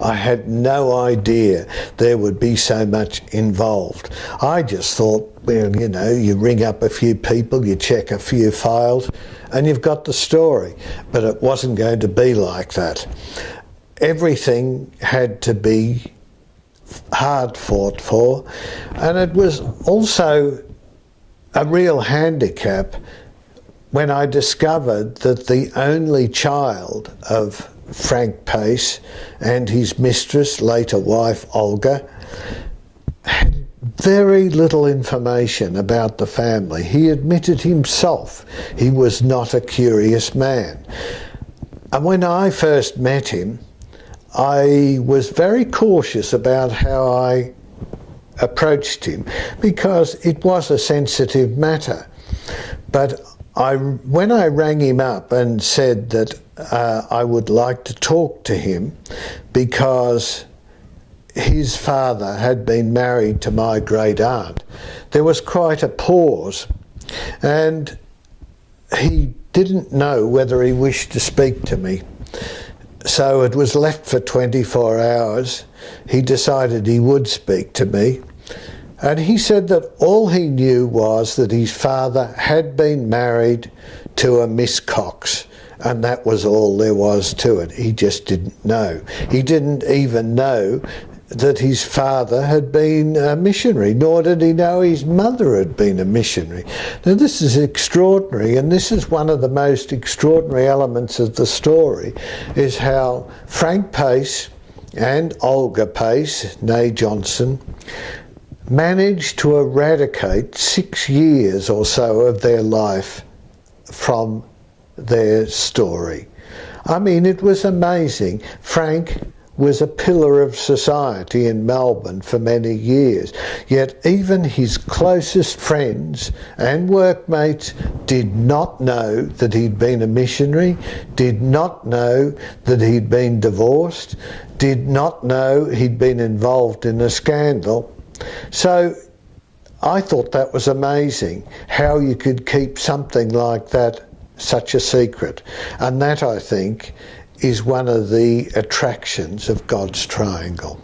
I had no idea there would be so much involved. I just thought, well, you know, you ring up a few people, you check a few files, and you've got the story. But it wasn't going to be like that. Everything had to be hard fought for, and it was also a real handicap when I discovered that the only child of Frank Paice and his mistress, later wife Olga, had very little information about the family. He admitted himself he was not a curious man. And when I first met him, I was very cautious about how I approached him because it was a sensitive matter. But when I rang him up and said that I would like to talk to him because his father had been married to my great aunt, there was quite a pause, and he didn't know whether he wished to speak to me. So it was left for 24 hours. He decided he would speak to me. And he said that all he knew was that his father had been married to a Miss Cox, and that was all there was to it. He just didn't know. He didn't even know that his father had been a missionary, nor did he know his mother had been a missionary. Now this is extraordinary, and this is one of the most extraordinary elements of the story, is how Frank Paice and Olga Paice, née Johnson, managed to eradicate 6 years or so of their life from their story. I mean, it was amazing. Frank was a pillar of society in Melbourne for many years, yet even his closest friends and workmates did not know that he'd been a missionary, did not know that he'd been divorced, did not know he'd been involved in a scandal. So I thought that was amazing, how you could keep something like that such a secret. And that, I think, is one of the attractions of God's triangle.